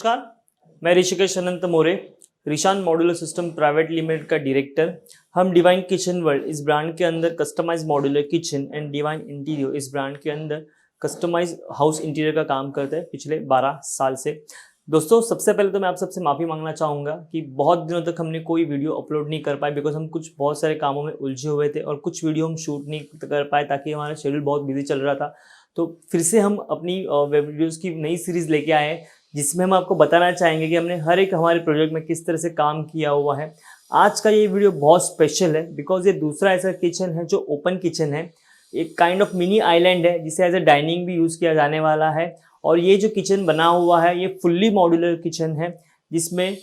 नमस्कार, मैं Hrishikesh Anant More, Rishan modular system private limited का डायरेक्टर। हम डिवाइन किचन वर्ल्ड इस ब्रांड के अंदर customize modular kitchen and divine interior इस ब्रांड के अंदर कस्टमाइज हाउस इंटीरियर का काम करते हैं पिछले 12 साल से। दोस्तों, सबसे पहले तो मैं आप सबसे माफ़ी मांगना चाहूँगा कि बहुत दिनों तक हमने कोई वीडियो अपलोड नहीं कर पाए बिकॉज हम कुछ बहुत सारे कामों में उलझे हुए थे और कुछ वीडियो हम शूट नहीं कर पाए ताकि हमारा शेड्यूल बहुत बिजी चल रहा था। तो फिर से हम अपनी वेब वीडियोज़ की नई सीरीज़ लेके आए हैं जिसमें हम आपको बताना चाहेंगे कि हमने हर एक हमारे प्रोजेक्ट में किस तरह से काम किया हुआ है। आज का ये वीडियो बहुत स्पेशल है बिकॉज ये दूसरा ऐसा किचन है जो ओपन किचन है, एक काइंड ऑफ मिनी आइलैंड है जिसे एज ए डाइनिंग भी यूज़ किया जाने वाला है। और ये जो किचन बना हुआ है ये फुल्ली मॉड्यूलर किचन है जिसमें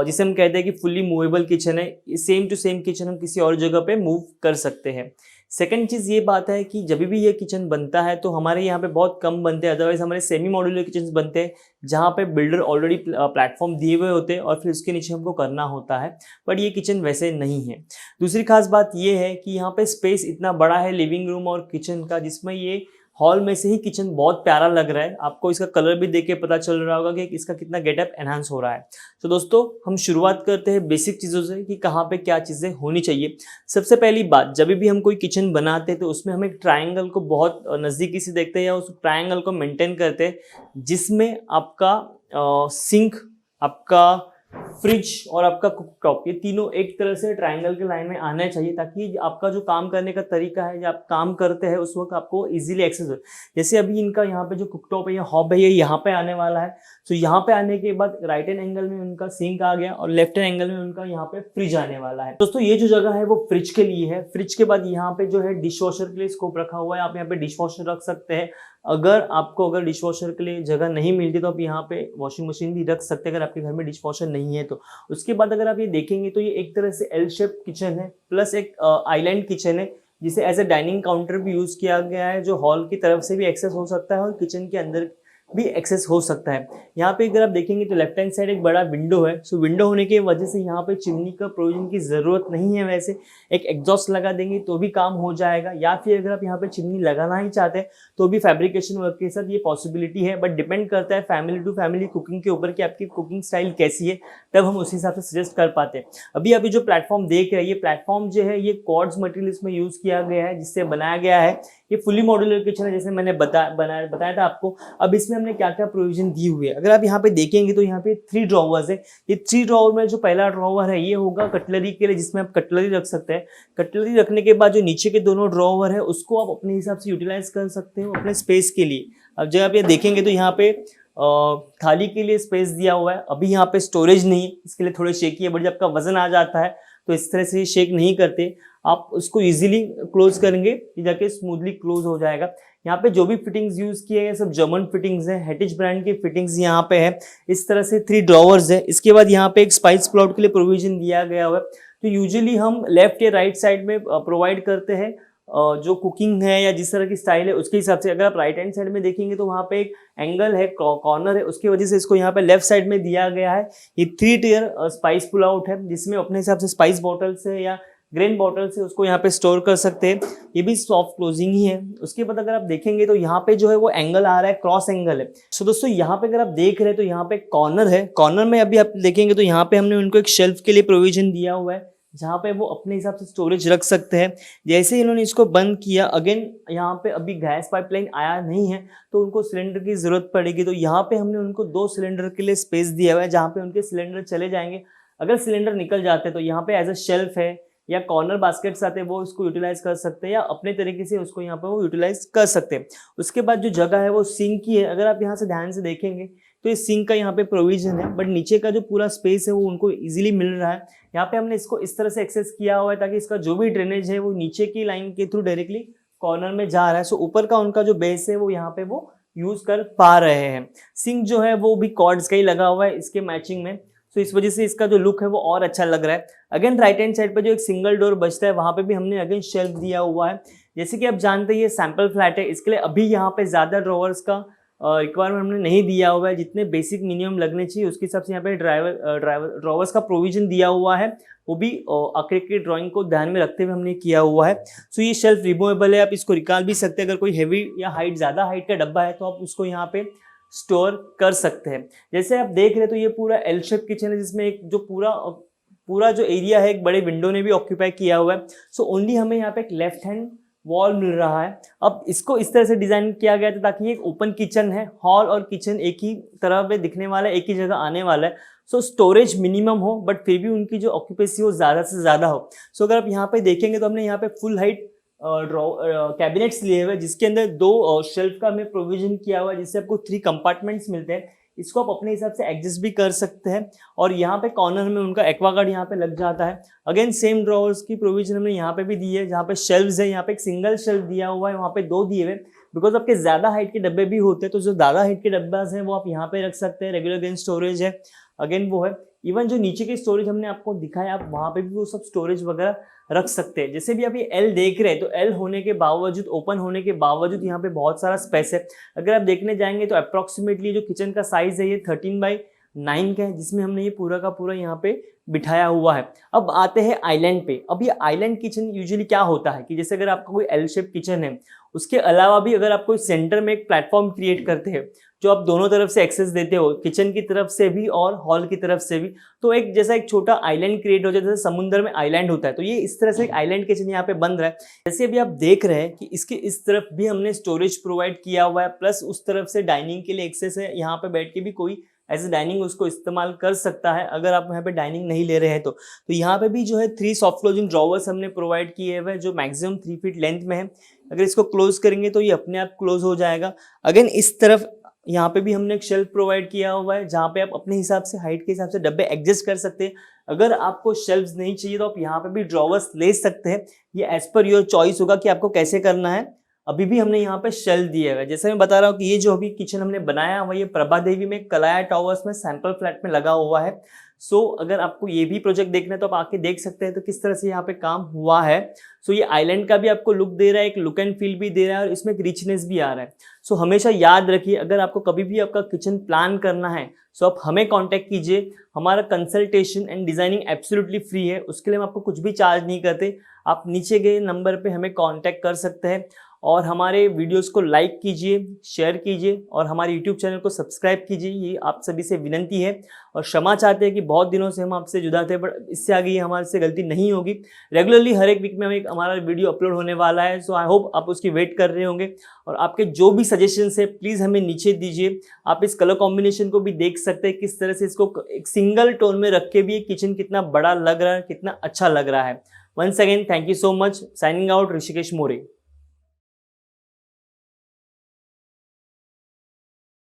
जिसे हम कहते हैं कि फुल्ली मूवेबल किचन है। सेम टू सेम किचन हम किसी और जगह पे मूव कर सकते हैं। सेकंड चीज़ ये बात है कि जब भी ये किचन बनता है तो हमारे यहाँ पे बहुत कम बनते हैं, अदरवाइज हमारे सेमी मॉड्यूलर किचन बनते हैं जहाँ पे बिल्डर ऑलरेडी प्लेटफॉर्म दिए हुए होते हैं और फिर उसके नीचे हमको करना होता है। बट ये किचन वैसे नहीं है। दूसरी खास बात ये है कि यहाँ पे स्पेस इतना बड़ा है लिविंग रूम और किचन का, जिसमें ये हॉल में से ही किचन बहुत प्यारा लग रहा है। आपको इसका कलर भी देख के पता चल रहा होगा कि इसका कितना गेटअप एनहांस हो रहा है। तो दोस्तों, हम शुरुआत करते हैं बेसिक चीज़ों से कि कहाँ पे क्या चीज़ें होनी चाहिए। सबसे पहली बात, जब भी हम कोई किचन बनाते हैं तो उसमें हम एक ट्रायंगल को बहुत नज़दीकी से देखते हैं या उस ट्रायंगल को मेंटेन करते हैं जिसमें आपका सिंक, आपका फ्रिज और आपका कुकटॉप, ये तीनों एक तरह से ट्रायंगल के लाइन में आना चाहिए ताकि आपका जो काम करने का तरीका है या आप काम करते हैं उस वक्त आपको इजीली एक्सेस हो। जैसे अभी इनका यहाँ पे जो कुकटॉप है या हॉब है ये यहाँ पे आने वाला है। तो यहाँ पे आने के बाद राइट हैंड एंगल में उनका सिंक आ गया और लेफ्ट हैंड एंगल में उनका यहाँ पे फ्रिज आने वाला है। दोस्तों, ये जो जगह है वो फ्रिज के लिए है। फ्रिज के बाद यहाँ पे जो है डिश वॉशर के लिए स्कोप रखा हुआ है। आप यहाँ पे डिश वॉशर रख सकते हैं। अगर डिश वॉशर के लिए जगह नहीं मिलती तो आप यहाँ पे वॉशिंग मशीन भी रख सकते हैं अगर आपके घर में डिश वॉशर नहीं है तो। उसके बाद अगर आप ये देखेंगे तो ये एक तरह से एल शेप किचन है प्लस एक आइलैंड किचन है जिसे एज ए डाइनिंग काउंटर भी यूज किया गया है, जो हॉल की तरफ से भी एक्सेस हो सकता है और किचन के अंदर भी एक्सेस हो सकता है। यहाँ पे अगर आप देखेंगे तो लेफ्ट हैंड साइड एक बड़ा विंडो है। सो विंडो होने की वजह से यहाँ पे चिमनी का प्रोविजन की ज़रूरत नहीं है। वैसे एक एग्जॉस्ट लगा देंगे तो भी काम हो जाएगा, या फिर अगर आप यहाँ पे चिमनी लगाना ही चाहते हैं तो भी फैब्रिकेशन वर्क के साथ ये पॉसिबिलिटी है। बट डिपेंड करता है फैमिली टू फैमिली कुकिंग के ऊपर कि आपकी कुकिंग स्टाइल कैसी है, तब हम उस हिसाब से सजेस्ट कर पाते हैं। अभी जो प्लेटफॉर्म देख रहे हैं, ये प्लेटफॉर्म जो है ये कॉर्ड्स मटेरियल इसमें यूज़ किया गया है जिससे बनाया गया है। ये फुली मॉड्यूलर किचन है जैसे मैंने बताया था आपको। अब इसमें हमने क्या क्या प्रोविजन दी हुई है अगर आप यहाँ पे देखेंगे तो यहाँ पे 3 ड्रॉवर्स है। ये 3 ड्रॉवर में जो पहला ड्रॉवर है ये होगा कटलरी के लिए, जिसमें आप कटलरी रख सकते हैं। कटलरी रखने के बाद जो नीचे के दोनों ड्रॉवर है उसको आप अपने हिसाब से यूटिलाइज कर सकते हो अपने स्पेस के लिए। अब जब आप ये देखेंगे तो यहाँ पे थाली के लिए स्पेस दिया हुआ है। अभी यहाँ पे स्टोरेज नहीं है, इसके लिए थोड़े शेकी है, बट जब आपका वजन आ जाता है तो इस तरह से शेक नहीं करते, आप उसको इजीली क्लोज करेंगे, ये जाके स्मूथली क्लोज हो जाएगा। यहाँ पे जो भी फिटिंग्स यूज किए हैं सब जर्मन फिटिंग्स हैं, हेटिज ब्रांड की फिटिंग्स यहाँ पे है। इस तरह से 3 ड्रॉवर्स है। इसके बाद यहाँ पे एक स्पाइस प्लॉट के लिए प्रोविजन दिया गया हुआ है। तो यूजुअली हम लेफ्ट या राइट साइड में प्रोवाइड करते हैं जो कुकिंग है या जिस तरह की स्टाइल है उसके हिसाब से। अगर आप राइट हैंड साइड में देखेंगे तो वहाँ पे एक एंगल है, कॉर्नर है, उसकी वजह से इसको यहाँ पे लेफ्ट साइड में दिया गया है। ये 3 टियर स्पाइस पुल आउट है जिसमें अपने हिसाब से स्पाइस बॉटल से या ग्रेन बॉटल से उसको यहाँ पे स्टोर कर सकते हैं। ये भी सॉफ्ट क्लोजिंग ही है। उसके बाद अगर आप देखेंगे तो यहाँ पे जो है वो एंगल आ रहा है, क्रॉस एंगल है। सो दोस्तों, यहाँ पे अगर आप देख रहे हैं तो यहाँ पे कॉर्नर है। कॉर्नर में अभी आप देखेंगे तो यहाँ पे हमने उनको एक शेल्फ के लिए प्रोविजन दिया हुआ है जहाँ पे वो अपने हिसाब से स्टोरेज रख सकते हैं। जैसे ही इन्होंने इसको बंद किया, अगेन यहाँ पे अभी गैस पाइपलाइन आया नहीं है तो उनको सिलेंडर की जरूरत पड़ेगी। तो यहाँ पे हमने उनको 2 सिलेंडर के लिए स्पेस दिया हुआ है जहाँ पे उनके सिलेंडर चले जाएंगे। अगर सिलेंडर निकल जाते हैं तो यहाँ पे एज अ शेल्फ है या कॉर्नर बास्केट्स आते हैं वो इसको यूटिलाइज कर सकते हैं या अपने तरीके से उसको यहाँ पे वो यूटिलाइज कर सकते हैं। उसके बाद जो जगह है वो सिंक की है। अगर आप यहाँ से ध्यान से देखेंगे तो ये सिंक का यहाँ पे प्रोविजन है, बट नीचे का जो पूरा स्पेस है वो उनको इजीली मिल रहा है। यहाँ पे हमने इसको इस तरह से एक्सेस किया हुआ है ताकि इसका जो भी ड्रेनेज है वो नीचे की लाइन के थ्रू डायरेक्टली कॉर्नर में जा रहा है। सो ऊपर का उनका जो बेस है वो यहाँ पे वो यूज कर पा रहे हैं। सिंक जो है वो भी कॉर्ड्स का ही लगा हुआ है इसके मैचिंग में। सो इस वजह से इसका जो लुक है वो और अच्छा लग रहा है। अगेन राइट हैंड साइड पे जो एक सिंगल डोर बचता है वहां पे भी हमने अगेन शेल्फ दिया हुआ है। जैसे कि आप जानते हैं ये सैंपल फ्लैट है, इसके लिए अभी यहाँ पे ज्यादा ड्रॉवर्स का रिक्वायरमेंट हमने नहीं दिया हुआ है। जितने बेसिक मिनिमम लगने चाहिए उसके हिसाब से यहाँ पे ड्रॉवर्स का प्रोविजन दिया हुआ है, वो भी आखिर की ड्राइंग को ध्यान में रखते हुए हमने किया हुआ है। सो ये शेल्फ रिमूवेबल है, आप इसको निकाल भी सकते हैं। अगर कोई हैवी या ज़्यादा हाइट का डब्बा है तो आप उसको यहाँ पे स्टोर कर सकते हैं। जैसे आप देख रहे हैं तो ये पूरा एल शेप किचन है, जिसमें एक जो पूरा जो एरिया है एक बड़े विंडो ने भी ऑक्यूपाई किया हुआ है। सो ओनली हमें यहाँ पे एक लेफ्ट हैंड वॉल मिल रहा है। अब इसको इस तरह से डिजाइन किया गया था ताकि ये एक ओपन किचन है, हॉल और किचन एक ही तरह पे दिखने वाला है, एक ही जगह आने वाला है। सो स्टोरेज मिनिमम हो बट फिर भी उनकी जो ऑक्यूपेसी हो ज़्यादा से ज़्यादा हो। सो अगर आप यहाँ पे देखेंगे तो हमने यहाँ पे फुल हाइट कैबिनेट्स लिए हुए, जिसके अंदर 2 शेल्फ का हमें प्रोविजन किया हुआ है, जिससे आपको 3 कंपार्टमेंट्स मिलते हैं। इसको आप अपने हिसाब से एडजस्ट भी कर सकते हैं। और यहाँ पे कॉर्नर में उनका एक्वागार्ड यहाँ पे लग जाता है। अगेन सेम ड्रॉवर्स की प्रोविजन हमने यहाँ पे भी दी है, जहाँ पे शेल्व्स है, यहाँ पे एक सिंगल शेल्फ दिया हुआ है, वहाँ पे 2 दिए हुए, बिकॉज आपके ज़्यादा हाइट के डब्बे भी होते हैं, तो जो ज़्यादा हाइट के डब्बास हैं वो आप यहाँ पे रख सकते हैं। रेगुलर गेन स्टोरेज है, अगेन वो है। इवन जो नीचे की स्टोरेज हमने आपको दिखाया, आप वहाँ पे भी वो सब स्टोरेज वगैरह रख सकते हैं। जैसे भी आप ये एल देख रहे हैं तो एल होने के बावजूद, ओपन होने के बावजूद यहाँ पे बहुत सारा स्पेस है। अगर आप देखने जाएंगे तो अप्रॉक्सीमेटली जो किचन का साइज है ये 13x9 का है, जिसमें हमने ये पूरा का पूरा यहाँ पे बिठाया हुआ है। अब आते हैं आइलैंड पे। अब ये आइलैंड किचन यूजुअली क्या होता है कि जैसे अगर आपका कोई एल शेप किचन है, उसके अलावा भी अगर आप कोई सेंटर में एक प्लेटफॉर्म क्रिएट करते हैं जो आप दोनों तरफ से एक्सेस देते हो, किचन की तरफ से भी और हॉल की तरफ से भी, तो एक जैसा एक छोटा आइलैंड क्रिएट हो जाता है, जैसे समुद्र में आइलैंड होता है, तो ये इस तरह से एक आइलैंड किचन यहाँ पे बन रहा है। जैसे अभी आप देख रहे हैं कि इसके इस तरफ भी हमने स्टोरेज प्रोवाइड किया हुआ है, प्लस उस तरफ से डाइनिंग के लिए एक्सेस है। यहाँ पे बैठ के भी कोई एज ए डाइनिंग उसको इस्तेमाल कर सकता है, अगर आप यहाँ पे डाइनिंग नहीं ले रहे हैं तो यहाँ पे भी जो है 3 सॉफ्ट क्लोजिंग ड्रॉवर्स हमने प्रोवाइड किए हुए हैं, जो मैक्सिमम 3 फीट लेंथ में है। अगर इसको क्लोज करेंगे तो ये अपने आप क्लोज हो जाएगा। अगेन इस तरफ यहाँ पे भी हमने एक शेल्फ प्रोवाइड किया हुआ है, जहाँ पे आप अपने हिसाब से हाइट के हिसाब से डब्बे एडजस्ट कर सकते हैं। अगर आपको शेल्फ्स नहीं चाहिए तो आप यहाँ पे भी ड्रॉवर्स ले सकते हैं। ये एज पर योर चॉइस होगा कि आपको कैसे करना है। अभी भी हमने यहाँ पे शेल्फ दिया हुआ है। जैसे मैं बता रहा हूँ कि ये जो अभी किचन हमने बनाया हुआ, ये प्रभा देवी में कलाया टावर्स में सैंपल फ्लैट में लगा हुआ है। सो अगर आपको ये भी प्रोजेक्ट देखना है तो आप आके देख सकते हैं तो किस तरह से यहाँ पे काम हुआ है। सो ये आइलैंड का भी आपको लुक दे रहा है, एक लुक एंड फील भी दे रहा है, और इसमें एक रिचनेस भी आ रहा है। सो हमेशा याद रखिए, अगर आपको कभी भी आपका किचन प्लान करना है सो आप हमें कांटेक्ट कीजिए। हमारा consultation and designing absolutely free है, उसके लिए हम आपको कुछ भी चार्ज नहीं करते। आप नीचे गए नंबर पे हमें कांटेक्ट कर सकते हैं, और हमारे वीडियोस को लाइक कीजिए, शेयर कीजिए, और हमारे यूट्यूब चैनल को सब्सक्राइब कीजिए। ये आप सभी से विनंती है, और क्षमा चाहते हैं कि बहुत दिनों से हम आपसे जुदा थे, बट इससे आगे ये हमारे से गलती नहीं होगी। रेगुलरली हर एक वीक में हमारा वीडियो अपलोड होने वाला है। सो आई होप आप उसकी वेट कर रहे होंगे, और आपके जो भी सजेशंस है प्लीज़ हमें नीचे दीजिए। आप इस कलर कॉम्बिनेशन को भी देख सकते हैं, किस तरह से इसको एक सिंगल टोन में रख के भी ये किचन कितना बड़ा लग रहा है, कितना अच्छा लग रहा है। Once again thank you so much. Signing out, Rishikesh more.